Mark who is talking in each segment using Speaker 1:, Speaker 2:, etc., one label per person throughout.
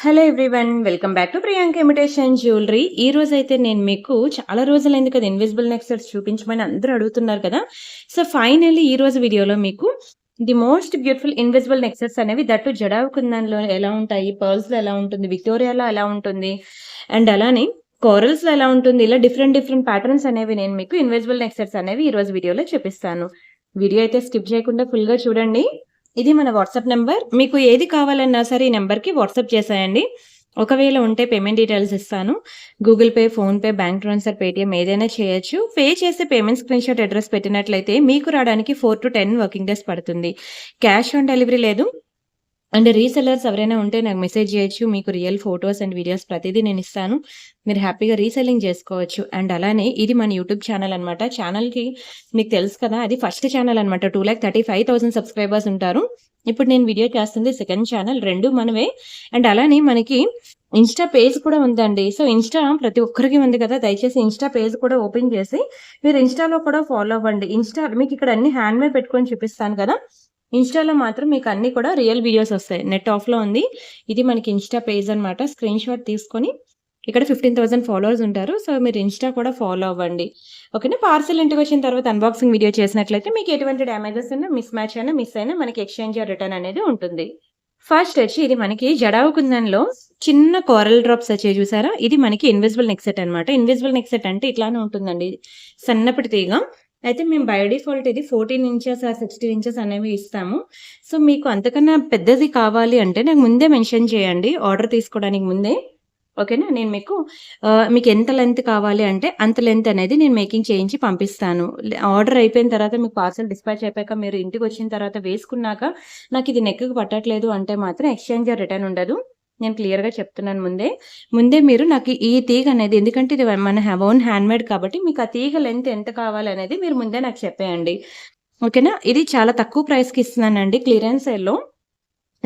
Speaker 1: Hello everyone. Welcome back to Priyanka imitation jewellery. ఈ రోజైతే నేను మీకు చాలా రోజులైంది కదా ఇన్విజిబుల్ నెక్లెస్ చూపించమని అందరూ అడుగుతున్నారు కదా. సో ఫైనల్లీ ఈ రోజు వీడియోలో మీకు the most beautiful invisible necklace అనేవి దట్టు జడావు కుందన్లో ఎలా ఉంటాయి, పర్ల్స్లో ఎలా ఉంటుంది, విక్టోరియాలో ఎలా ఉంటుంది, అండ్ అలానే కోరల్స్లో ఎలా ఉంటుంది, ఇలా డిఫరెంట్ డిఫరెంట్ ప్యాటర్న్స్ అనేవి నేను మీకు ఇన్విజిబుల్ నెక్లెస్ అనేవి ఈ రోజు వీడియోలో చూపిస్తాను. వీడియో అయితే స్కిప్ చేయకుండా ఫుల్గా చూడండి. ఇది మన వాట్సాప్ నెంబర్. మీకు ఏది కావాలన్నా సరే ఈ నెంబర్కి వాట్సాప్ చేసేయండి. ఒకవేళ ఉంటే పేమెంట్ డీటెయిల్స్ ఇస్తాను. Google pay, PhonePe, bank transfer, Paytm ఏదైనా చేయొచ్చు. పే చేసి పేమెంట్ స్క్రీన్ షాట్ అడ్రస్ పెట్టినట్లయితే మీకు రావడానికి 4 to 10 వర్కింగ్ డేస్ పడుతుంది. క్యాష్ ఆన్ డెలివరీ లేదు. అండ్ రీసెల్లర్స్ ఎవరైనా ఉంటే నాకు మెసేజ్ చేయొచ్చు. మీకు రియల్ ఫోటోస్ అండ్ వీడియోస్ ప్రతిదీ నేను ఇస్తాను. మీరు హ్యాపీగా రీసెల్లింగ్ చేసుకోవచ్చు. అండ్ అలానే ఇది మన యూట్యూబ్ ఛానల్ అనమాట. ఛానల్కి మీకు తెలుసు కదా, అది ఫస్ట్ ఛానల్ అనమాట. 2,35,000 సబ్స్క్రైబర్స్ ఉంటారు. ఇప్పుడు నేను వీడియో చేస్తుంది సెకండ్ ఛానల్. రెండు మనవే. అండ్ అలానే మనకి ఇన్స్టా పేజ్ కూడా ఉందండి. సో ఇన్స్టా ప్రతి ఒక్కరికి ఉంది కదా, దయచేసి ఇన్స్టా పేజ్ కూడా ఓపెన్ చేసి మీరు ఇన్స్టాలో కూడా ఫాలో అవ్వండి. ఇన్స్టా మీకు ఇక్కడ అన్ని హ్యాండ్మేడ్ పెట్టుకొని చూపిస్తాను కదా, ఇన్స్టాలో మాత్రం మీకు అన్ని కూడా రియల్ వీడియోస్ వస్తాయి. నెట్ ఆఫ్లో ఉంది. ఇది మనకి ఇన్స్టా పేజ్ అనమాట. స్క్రీన్ షాట్ తీసుకొని ఇక్కడ 15,000 ఫాలోవర్స్ ఉంటారు. సో మీరు ఇన్స్టా కూడా ఫాలో అవ్వండి. ఓకేనా. పార్సల్ ఇంటికి వచ్చిన తర్వాత అన్బాక్సింగ్ వీడియో చేసినట్లయితే మీకు ఎటువంటి డ్యామేజెస్ అయినా, మిస్ మ్యాచ్ అయినా, మిస్ అయినా మనకి ఎక్స్చేంజ్ ఆర్ రిటర్న్ అనేది ఉంటుంది. ఫస్ట్ వచ్చి ఇది మనకి జడావు కుందన్లో చిన్న కోరల్ డ్రాప్స్ వచ్చాయి చూసారా, ఇది మనకి ఇన్విజిబుల్ నెక్ సెట్ అనమాట. ఇన్విజిబుల్ నెక్ సెట్ అంటే ఇట్లానే ఉంటుందండి, సన్నపటి తీగ. అయితే మేము బై డిఫాల్ట్ ఇది 14 ఇంచెస్ ఆర్ 16 ఇంచెస్ అనేవి ఇస్తాము. సో మీకు అంతకన్నా పెద్దది కావాలి అంటే నాకు ముందే మెన్షన్ చేయండి ఆర్డర్ తీసుకోవడానికి ముందే. ఓకేనా. నేను మీకు ఎంత లెంత్ కావాలి అంటే అంత లెంత్ అనేది నేను మేకింగ్ చేయించి పంపిస్తాను. ఆర్డర్ అయిపోయిన తర్వాత మీకు పార్సల్ డిస్పాచ్ అయిపోయాక మీరు ఇంటికి వచ్చిన తర్వాత వేసుకున్నాక నాకు ఇది నెక్కి పట్టట్లేదు అంటే మాత్రం ఎక్స్చేంజ్ ఆర్ రిటర్న్ ఉండదు. నేను క్లియర్గా చెప్తున్నాను ముందే మీరు నాకు ఈ తీగ అనేది, ఎందుకంటే ఇది మన ఓన్ హ్యాండ్మేడ్ కాబట్టి మీకు ఆ తీగ లెంత్ ఎంత కావాలి అనేది మీరు ముందే నాకు చెప్పేయండి. ఓకేనా. ఇది చాలా తక్కువ ప్రైస్కి ఇస్తున్నానండి క్లియరెన్స్ సేల్లో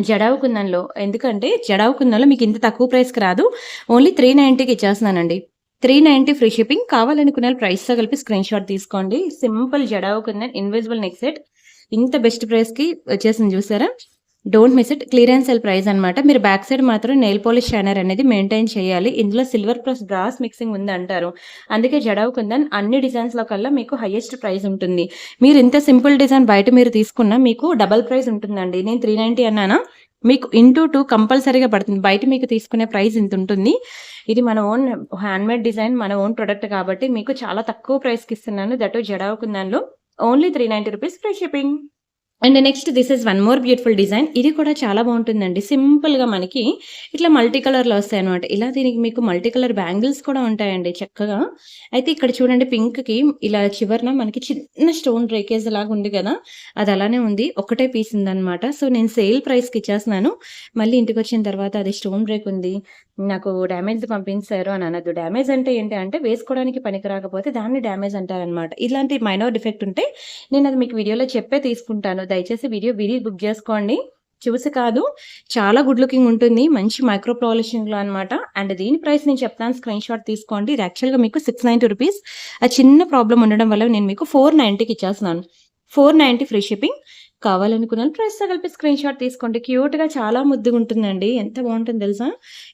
Speaker 1: జడావు కుందన్లో. ఎందుకంటే జడావు కుందన్లో మీకు ఇంత తక్కువ ప్రైస్కి రాదు. ఓన్లీ 390కి ఇచ్చేస్తున్నానండి. 390 free shipping. కావాలనుకున్న ప్రైస్తో కలిపి స్క్రీన్ షాట్ తీసుకోండి. Simple jadau kundan invisible neck set ఇంత బెస్ట్ ప్రైస్కి వచ్చేసింది చూసారా. Don't miss it. Clearance cell price అనమాట. మీరు బ్యాక్ సైడ్ మాత్రం నెయిల్ పాలిష్ షైనర్ అనేది మెయింటైన్ చేయాలి. ఇందులో సిల్వర్ ప్లస్ బ్రాస్ మిక్సింగ్ ఉంది అంటారు. అందుకే జడావు కుందన్ అన్ని డిజైన్స్లో కల్లా మీకు హైయెస్ట్ ప్రైస్ ఉంటుంది. మీరు ఇంత సింపుల్ డిజైన్ బయట మీరు తీసుకున్నా మీకు డబల్ ప్రైస్ ఉంటుందండి. నేను 390 అన్నానా, మీకు ఇంటూ 2 కంపల్సరీగా పడుతుంది. బయట మీకు తీసుకునే ప్రైస్ ఇంత ఉంటుంది. ఇది మన ఓన్ హ్యాండ్మేడ్ డిజైన్, మన ఓన్ ప్రొడక్ట్ కాబట్టి మీకు చాలా తక్కువ ప్రైస్కి ఇస్తున్నాను. దట్ జడావు కుందన్లో only 390 rupees free shipping. And next this is one more beautiful design. ఇది కూడా చాలా బాగుంటుందండి. సింపుల్గా మనకి ఇట్లా మల్టీ కలర్లో వస్తాయి అనమాట. ఇలా దీనికి మీకు మల్టీ కలర్ బ్యాంగిల్స్ కూడా ఉంటాయండి చక్కగా. అయితే ఇక్కడ చూడండి, పింక్కి ఇలా చివరన మనకి చిన్న స్టోన్ బ్రేకేజ్ లాగా ఉంది కదా, అది అలానే ఉంది. ఒకటే పీస్ ఉందన్నమాట. సో నేను సేల్ ప్రైస్కి ఇచ్చేస్తున్నాను. మళ్ళీ ఇంటికి వచ్చిన తర్వాత అది స్టోన్ బ్రేక్ ఉంది, నాకు డ్యామేజ్ పంపించారు అని అనద్దు. డ్యామేజ్ అంటే ఏంటి అంటే వేసుకోవడానికి పనికి రాకపోతే దాన్ని డ్యామేజ్ అంటారనమాట. ఇలాంటి మైనర్ డిఫెక్ట్ ఉంటే నేను అది మీకు వీడియోలో చెప్పే తీసుకుంటాను. దయచేసి వీడియో బుక్ చేసుకోండి, చూసి కాదు. చాలా గుడ్ లుకింగ్ ఉంటుంది, మంచి మైక్రో పాలిషింగ్లో అనమాట. అండ్ దీని ప్రైస్ నేను చెప్తాను, స్క్రీన్ షాట్ తీసుకోండి. ఇది యాక్చువల్గా మీకు 690 రూపీస్. ఆ చిన్న ప్రాబ్లం ఉండడం వల్ల నేను మీకు 490కి ఇచ్చేస్తున్నాను. 490 ఫ్రీ షిప్పింగ్. కావాలనుకున్నాను ప్రైస్తో కలిపి స్క్రీన్ షాట్ తీసుకోండి. క్యూట్గా చాలా ముద్దుగా ఉంటుందండి. ఎంత బాగుంటుంది తెలుసా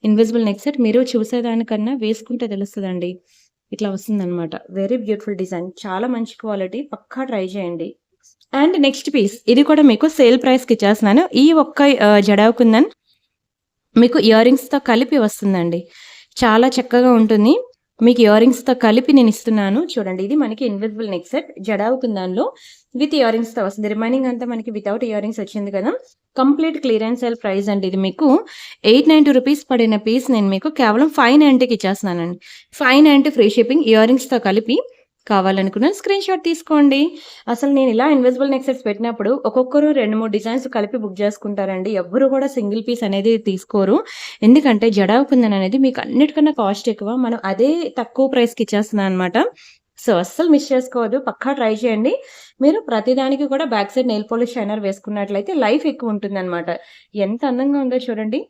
Speaker 1: ఇన్విజిబుల్ నెక్ సెట్. మీరు చూసేదానికన్నా వేసుకుంటే తెలుస్తుందండి. ఇట్లా వస్తుందన్నమాట. వెరీ బ్యూటిఫుల్ డిజైన్, చాలా మంచి క్వాలిటీ, పక్కా ట్రై చేయండి. అండ్ నెక్స్ట్ పీస్ ఇది కూడా మీకు సేల్ ప్రైస్కి ఇచ్చేస్తున్నాను. ఈ ఒక్క జడావు కుందన్ మీకు ఇయర్ రింగ్స్తో కలిపి వస్తుందండి. చాలా చక్కగా ఉంటుంది. మీకు ఇయర్ రింగ్స్తో కలిపి నేను ఇస్తున్నాను. చూడండి, ఇది మనకి ఇన్విజిబుల్ నెక్ సెట్ జడావు కుందన్లో విత్ ఇయర్ రింగ్స్తో వస్తుంది. రిమైనింగ్ అంతా మనకి వితౌట్ ఇయర్ రింగ్స్ వచ్చింది కదా. కంప్లీట్ క్లియరెన్స్ సేల్ ప్రైస్ అండి. ఇది మీకు 890 రూపీస్ పడిన పీస్ నేను మీకు కేవలం 590కి ఇచ్చేస్తున్నానండి. 590 ఫ్రీ షిప్పింగ్, ఇయర్ రింగ్స్తో కలిపి. కావాలనుకున్న స్క్రీన్ షాట్ తీసుకోండి. అసలు నేను ఇలా ఇన్విజిబుల్ నెక్ సెట్స్ పెట్టినప్పుడు ఒక్కొక్కరు 2-3 డిజైన్స్ కలిపి బుక్ చేసుకుంటారండి. ఎవ్వరు కూడా సింగిల్ పీస్ అనేది తీసుకోరు. ఎందుకంటే జడావు కుందన్ అనేది మీకు అన్నిటికన్నా కాస్ట్ ఎక్కువ, మనం అదే తక్కువ ప్రైస్కి ఇచ్చేస్తున్నాను అనమాట. సో అస్సలు మిస్ చేసుకోవద్దు, పక్కా ట్రై చేయండి. మీరు ప్రతిదానికి కూడా back side nail polish shiner వేసుకున్నట్లయితే లైఫ్ ఎక్కువ ఉంటుందన్నమాట. ఎంత అందంగా ఉందో చూడండి.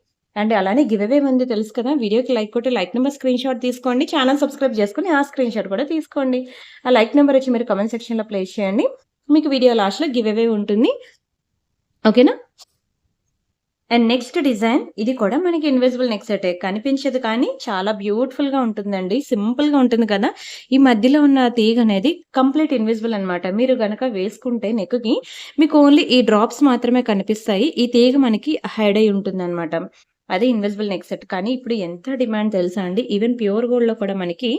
Speaker 1: అండ్ అలానే గివ్ అవే ఉంది తెలుసు కదా. వీడియోకి లైక్ కొట్టి లైక్ నెంబర్ స్క్రీన్ షాట్ తీసుకోండి. ఛానల్ సబ్స్క్రైబ్ చేసుకొని ఆ స్క్రీన్ షాట్ కూడా తీసుకోండి. ఆ లైక్ నెంబర్ వచ్చి మీరు కామెంట్ సెక్షన్లో ప్లేస్ చేయండి. మీకు వీడియో లాస్ట్లో గివ్ అవే ఉంటుంది. ఓకేనా. అండ్ నెక్స్ట్ డిజైన్ ఇది కూడా మనకి ఇన్విజిబుల్ నెక్ సెటే. కనిపించదు కానీ చాలా బ్యూటిఫుల్‌గా ఉంటుందండి. సింపుల్‌గా ఉంటుంది కదా! ఈ మధ్యలో ఉన్న తీగనేది కంప్లీట్ ఇన్విజిబుల్ అనమాట. మీరు గనక వేసుకుంటే నెక్‌కి మీకు ఓన్లీ ఈ డ్రాప్స్ మాత్రమే కనిపిస్తాయి. ఈ తీగ మనకి హైడ్ అయ్యి ఉంటుందనమాట. అదే ఇన్విజిబుల్ నెక్ సెట్. కానీ ఇప్పుడు ఎంత డిమాండ్ తెలుసా అండి? ఈవెన్ ప్యూర్ గోల్డ్‌లో కూడా మనకి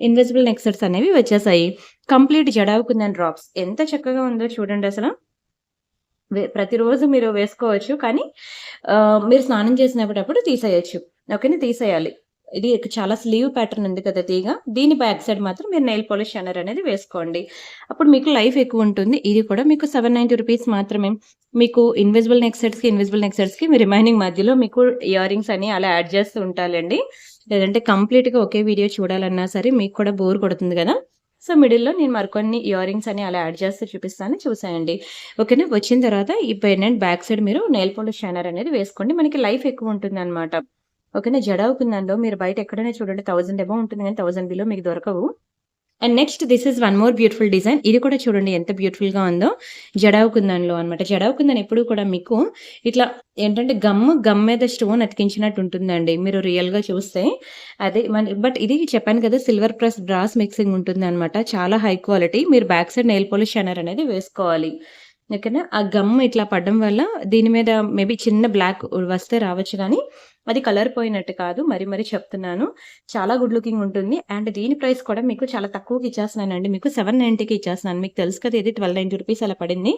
Speaker 1: ఇన్విజిబుల్ నెక్ సెట్స్ అనేవి వచ్చేసాయి. Complete jadau kundan drops. ఎంత చక్కగా ఉందో చూడండసల. ప్రతిరోజు మీరు వేసుకోవచ్చు. కానీ మీరు స్నానం చేసినప్పుడప్పుడు తీసేయొచ్చు. ఓకేనా? తీసేయాలి. ఇది చాలా స్లీవ్ ప్యాటర్న్ ఉంది కదా తీగ. దీని బ్యాక్ సైడ్ మాత్రం మీరు నెయిల్ పాలిష్ షైనర్ అనేది వేసుకోండి. అప్పుడు మీకు లైఫ్ ఎక్కువుంటుంది. ఇది కూడా మీకు ₹790 మాత్రమే. మీకు ఇన్విజిబుల్ నెక్ సెట్స్‌కి మీ రిమైనింగ్ మధ్యలో మీకు ఇయర్ రింగ్స్ అని అలా యాడ్ చేస్తూ ఉంటాలండి. లేదంటే కంప్లీట్‌గా ఒకే వీడియో చూడాలన్నా సరే మీకు కూడా బోర్ కొడుతుంది గదా! సో, మిడిల్‌లో నేను మరికొన్ని ఇయర్ రింగ్స్ అని అలా యాడ్ చేస్తూ చూపిస్తాను చూసేయండి. ఓకేనా? వచ్చిన తర్వాత ఈ పెండెంట్ బ్యాక్ సైడ్ మీరు నెయిల్ పాలిష్ షైనర్ అనేది వేసుకోండి. మనకి లైఫ్ ఎక్కువుంటుందనమాట. ఓకేనా? జడావు కుందన్‌లో మీరు బయట ఎక్కడైనా చూడండి 1000 అబోవ్ ఉంటుంది గానీ 1000 బిలో మీకు దొరకవు. And next this is one more beautiful design. ఇది కూడా చూడండి ఎంత బ్యూటిఫుల్‌గా ఉందో. జడావు కుందన్‌లో అనమాట. జడావు కుందన్ ఎప్పుడు కూడా మీకు ఇట్లా ఏంటంటే గమ్ మీద స్టోన్ అతికించినట్టు ఉంటుందండి. మీరు రియల్‌గా చూస్తే. అదే బట్ ఇది చెప్పాను కదా! సిల్వర్ ప్లస్ బ్రాస్ మిక్సింగ్ ఉంటుందనమాట. చాలా హై క్వాలిటీ. మీరు back side nail polish shiner అనేది వేసుకోవాలి. ఓకేనా? ఆ గమ్ ఇట్లా పడడం వల్ల దీని మీద మేబీ చిన్న బ్లాక్ వస్తే రావచ్చు గానీ, అది కలర్ పోయినట్టు కాదు. మరి చెప్తున్నాను. చాలా గుడ్ లుకింగ్ ఉంటుంది. అండ్ దీని ప్రైస్ కూడా మీకు చాలా తక్కువకి ఇచ్చేస్తున్నానండి. మీకు 790కి ఇచ్చేస్తున్నాను. మీకు తెలుసు కదా! ఇది ₹1290 అలా పడింది.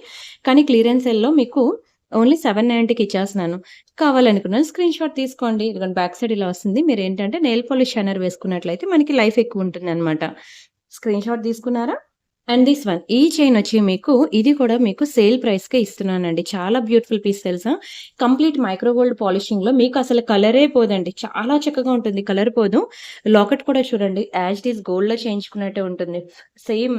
Speaker 1: కానీ క్లియరెన్స్ సేల్‌లో మీకు ఓన్లీ 790కి ఇచ్చేస్తున్నాను. కావాలనుకున్న స్క్రీన్ షాట్ తీసుకోండి. ఇదిగోండి బ్యాక్ సైడ్ ఇలా వస్తుంది. మీరేంటంటే నెయిల్ పాలిష్ షైనర్ వేసుకున్నట్లయితే మనకి లైఫ్ ఎక్కువుంటుందనమాట. స్క్రీన్ షాట్ తీసుకున్నారా? అండ్ దిస్ వన్ ఈ చైన్ వచ్చి మీకు ఇది కూడా మీకు సేల్ ప్రైస్‌కే ఇస్తున్నానండి. చాలా బ్యూటిఫుల్ పీస్ తెలుసా? కంప్లీట్ మైక్రో గోల్డ్ పాలిషింగ్‌లో మీకు అసలు కలరే పోదండి. చాలా చక్కగా ఉంటుంది. కలర్ పోదు. లాకెట్ కూడా చూడండి యాజ్ ఇట్ ఈజ్ గోల్డ్‌లో చేయించుకున్నట్టే ఉంటుంది. సేమ్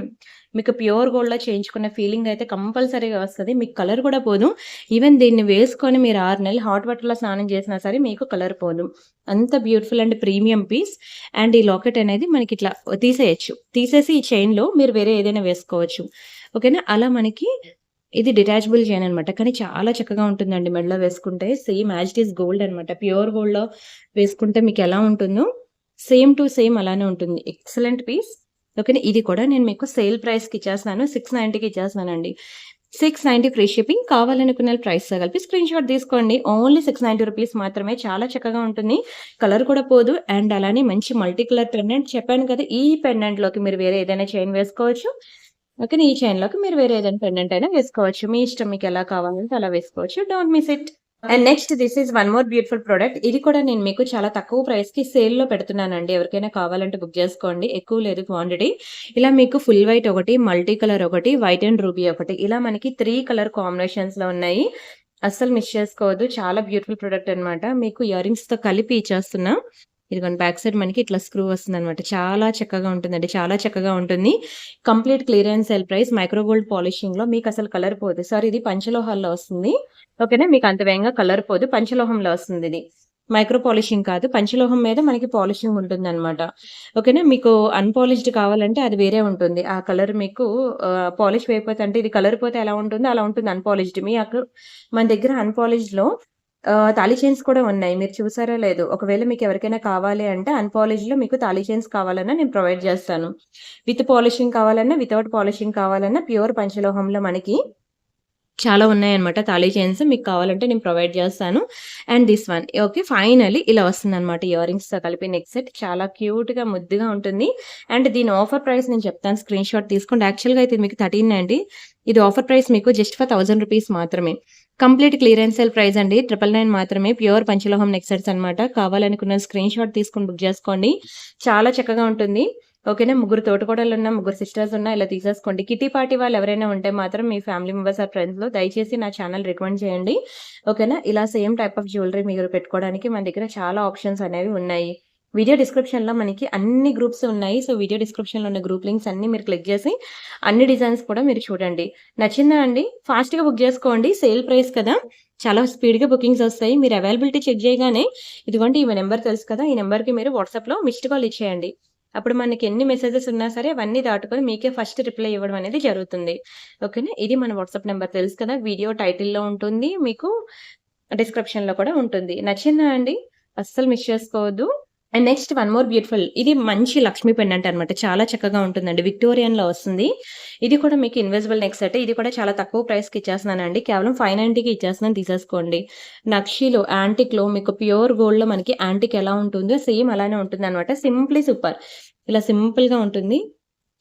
Speaker 1: మీకు ప్యూర్ గోల్డ్‌లో చేయించుకున్న ఫీలింగ్ అయితే కంపల్సరీగా వస్తది. మీకు కలర్ కూడా పోదు. ఈవెన్ దీన్ని వేసుకొని మీరు 6 నెలలు హాట్ వాటర్‌లో స్నానం చేసినా సరే మీకు కలర్ పోదు. అంత beautiful and premium piece. And ఈ లాకెట్ అనేది మనకిట్లా తీసేయొచ్చు. తీసేసి ఈ చైన్‌లో మీరు వేరే ఏదైనా వేసుకోవచ్చు. ఓకేనా? అలా మనకి ఇది డిటాచబుల్ చైన్ అనమాట. కానీ చాలా చక్కగా ఉంటుందండి మెడలో వేసుకుంటే. Same as it is gold అనమాట. ప్యూర్ గోల్డ్‌లో వేసుకుంటే మీకెలా ఉంటుందో సేమ్ టు సేమ్ అలానే ఉంటుంది. Excellent piece. ఓకేనా? ఇది కూడా నేను మీకు సేల్ ప్రైస్‌కి ఇచ్చేస్తున్నాను. 690కి ఇచ్చేస్తున్నానండి. 690 ఫ్రీ షిప్పింగ్. కావాలనుకున్న ప్రైస్‌తో కలిపి స్క్రీన్ షాట్ తీసుకోండి. ఓన్లీ ₹690 మాత్రమే. చాలా చక్కగా ఉంటుంది. కలర్ కూడా పోదు. అండ్ అలానే మంచి మల్టీ కలర్ పెండెంట్ చెప్పాను కదా! ఈ పెండెంట్‌లోకి మీరు వేరే ఏదైనా చైన్ వేసుకోవచ్చు. ఓకేనా? ఈ చైన్‌లోకి మీరు వేరే ఏదైనా పెండెంట్ అయినా వేసుకోవచ్చు. మీ ఇష్టం మీకెలా కావాలంటే అలా వేసుకోవచ్చు. Don't miss it. And next this is one more beautiful product. ఇది కూడా నేను మీకు చాలా తక్కువ ప్రైస్‌కి సేల్‌లో పెడుతున్నానండి. ఎవరికైనా కావాలంటే బుక్ చేసుకోండి. ఎక్కువ లేదు క్వాంటిటీ. ఇలా మీకు ఫుల్ వైట్ ఒకటి, మల్టీ కలర్ ఒకటి, వైట్ అండ్ రూబీ ఒకటి. ఇలా మనకి 3 కలర్ కాంబినేషన్స్‌లో ఉన్నాయి. అస్సలు మిస్ చేసుకోవద్దు. చాలా బ్యూటిఫుల్ ప్రొడక్ట్ అనమాట. మీకు ఇయర్ రింగ్స్‌తో కలిపి ఇచ్చేస్తున్నా. ఇదిగోండి బ్యాక్ సైడ్ మనకి ఇట్లా స్క్రూ వస్తుందనమాట. చాలా చక్కగా ఉంటుందండి. చాలా చక్కగా ఉంటుంది. Complete clearance sale price micro gold పాలిషింగ్‌లో మీకసలు కలర్ పోదు. సారీ ఇది పంచలోహాల్లో వస్తుంది. ఓకేనా? మీకు అంత వేగంగా కలర్ పోదు. పంచలోహంలో వస్తుందిది. మైక్రో పాలిషింగ్ కాదు. పంచలోహం మీద మనకి పాలిషింగ్ ఉంటుందనమాట. ఓకేనా? మీకు అన్‌పాలిష్డ్ కావాలంటే అది వేరే ఉంటుంది. ఆ కలర్ మీకు పాలిష్ వేయకపోతే అంటే ఇది కలర్ పోతే ఎలా ఉంటుందో అలా ఉంటుంది అన్‌పాలిష్డ్. మన దగ్గర అన్‌పాలిష్డ్‌లో తాళి చైన్స్ కూడా ఉన్నాయి. మీరు చూసారో లేదో. ఒకవేళ మీకెవరికైనా కావాలి అంటే అన్‌పాలిష్డ్‌లో మీకు తాళి చైన్స్ కావాలన్నా నేను ప్రొవైడ్ చేస్తాను. విత్ పాలిషింగ్ కావాలన్నా, వితౌట్ పాలిషింగ్ కావాలన్నా ప్యూర్ పంచలోహంలో మనకి చాలా ఉన్నాయన్నమాట తాళి చైన్స్. మీకు కావాలంటే నేను ప్రొవైడ్ చేస్తాను. And this one okay. Finally ఇలా వస్తుందన్నమాట ఇయర్ రింగ్స్‌తో కలిపి నెక్ సెట్. చాలా క్యూట్‌గా, ముద్దుగా ఉంటుంది. అండ్ దీని ఆఫర్ ప్రైస్ నేను చెప్తాను. స్క్రీన్ షాట్ తీసుకోండి. యాక్చువల్‌గా అయితే ఇది మీకు 1390. ఇది ఆఫర్ ప్రైస్ మీకు జస్ట్ ఫర్ ₹1000 మాత్రమే. కంప్లీట్ క్లియరెన్స్ సేల్ ప్రైస్ అండి. 999 మాత్రమే. ప్యూర్ పంచలోహం నెక్ సెట్స్ అన్నమాట. కావాలనుకున్న స్క్రీన్ షాట్ తీసుకొని బుక్ చేసుకోండి. చాలా చక్కగా ఉంటుంది. ఓకేనా? ముగ్గురు తోటికోడళ్ళున్నా, ముగ్గురు సిస్టర్స్ ఉన్నా ఇలా తీసేసుకోండి. కిట్టి పార్టీ వాళ్ళు ఎవరైనా ఉంటే మాత్రం మీ ఫ్యామిలీ మెంబర్స్ ఆర్ ఫ్రెండ్స్‌లో దయచేసి నా ఛానల్ రికమెండ్ చేయండి. ఓకేనా? ఇలా సేమ్ టైప్ ఆఫ్ జ్యువెలరీ మీరు పెట్టుకోవడానికి మన దగ్గర చాలా ఆప్షన్స్ అనేవి ఉన్నాయి. వీడియో డిస్క్రిప్షన్‌లో మనకి అన్ని గ్రూప్స్ ఉన్నాయి. సో, వీడియో డిస్క్రిప్షన్‌లో ఉన్న గ్రూప్ లింక్స్ అన్నీ మీరు క్లిక్ చేసి అన్ని డిజైన్స్ కూడా మీరు చూడండి. నచ్చిందా అండి? ఫాస్ట్‌గా బుక్ చేసుకోండి. సేల్ ప్రైస్ కదా! చాలా స్పీడ్‌గా బుకింగ్స్ వస్తాయి. మీరు అవైలబిలిటీ చెక్ చేయగానే ఇదిగోండి ఈమె నంబర్ తెలుసు కదా! ఈ నంబర్‌కి మీరు వాట్సాప్‌లో మిస్డ్ కాల్ ఇచ్చేయండి. అప్పుడు మనకి ఎన్ని మెసేజెస్ ఉన్నా సరే అవన్నీ దాటుకొని మీకే ఫస్ట్ రిప్లై ఇవ్వడం అనేది జరుగుతుంది. ఓకేనా? ఇది మన వాట్సాప్ నంబర్ తెలుసు కదా! వీడియో టైటిల్‌లో ఉంటుంది. మీకు డిస్క్రిప్షన్‌లో కూడా ఉంటుంది. నచ్చిందా అండి? అస్సలు మిస్ చేసుకోవద్దు. And next one more beautiful ఇది మంచి లక్ష్మీ పెండెంట్ అనమాట. చాలా చక్కగా ఉంటుందండి. విక్టోరియన్‌లో వస్తుంది. ఇది కూడా మీకు ఇన్విజిబుల్ నెక్ సెట్. ఇది కూడా చాలా తక్కువ ప్రైస్‌కి ఇచ్చేస్తున్నానండి. కేవలం 590కి ఇచ్చేస్తున్నాను తీసేసుకోండి. నక్షీలో, యాంటిక్‌లో మీకు ప్యూర్ గోల్డ్‌లో మనకి యాంటిక్ ఎలా ఉంటుందో సేమ్ అలానే ఉంటుందనమాట. Simply super. ఇలా సింపుల్‌గా ఉంటుంది.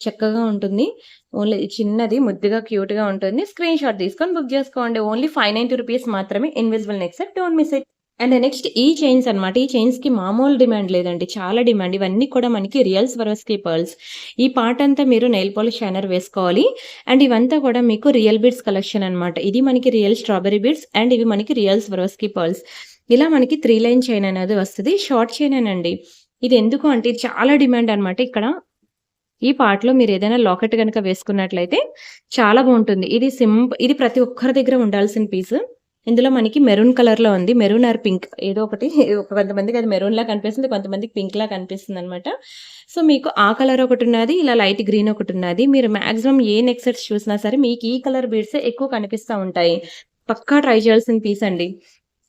Speaker 1: చక్కగా ఉంటుంది. ఓన్లీ చిన్నది ముద్దుగా క్యూట్‌గా ఉంటుంది. స్క్రీన్‌షాట్ తీసుకొని బుక్ చేసుకోండి. ఓన్లీ రూ. 590 మాత్రమే invisible neck set. Don't miss it. And next ఈ చైన్స్ అన్నమాట. ఈ చైన్స్‌కి మామూలు డిమాండ్ లేదండి. చాలా డిమాండ్. ఇవన్నీ కూడా మనకి రియల్ స్వరోస్కి పర్ల్స్. ఈ పార్ట్ అంతా మీరు నెయిల్ పాలిష్ షైనర్ వేసుకోవాలి. అండ్ ఇవంతా కూడా మీకు రియల్ బీడ్స్ కలెక్షన్ అన్నమాట. ఇది మనకి రియల్ స్ట్రాబెర్రీ బీడ్స్ అండ్ ఇవి మనకి రియల్ స్వరోస్కి పర్ల్స్. ఇలా మనకి 3 లైన్ చైన్ అనేది వస్తది. షార్ట్ చైనేనండి. ఇది ఎందుకు అంటే ఇది చాలా డిమాండ్ అన్నమాట. ఇక్కడ ఈ పార్ట్‌లో మీరేదైనా లాకెట్ గనక వేసుకున్నట్లయితే చాలా బావుంటుంది. ఇది ప్రతి ఒక్కరి దగ్గర ఉండాల్సిన పీస్. ఇందులో మనకి మెరూన్ కలర్‌లో ఉంది. మెరూన్ ఆర్ పింక్ ఏదో ఒకటి. కొంతమందికి అది మెరూన్‌లా కనిపిస్తుంది. కొంతమందికి పింక్‌లా కనిపిస్తుందనమాట. సో, మీకు ఆ కలర్ ఒకటున్నది. ఇలా లైట్ గ్రీన్ ఒకటున్నది. మీరు మాక్సిమం ఏ నెక్ సెట్స్ చూసినా సరే మీకు ఈ కలర్ బీడ్సే ఎక్కువ కనిపిస్తా ఉంటాయి. పక్కా ట్రై చేయాల్సిన పీస్ అండి.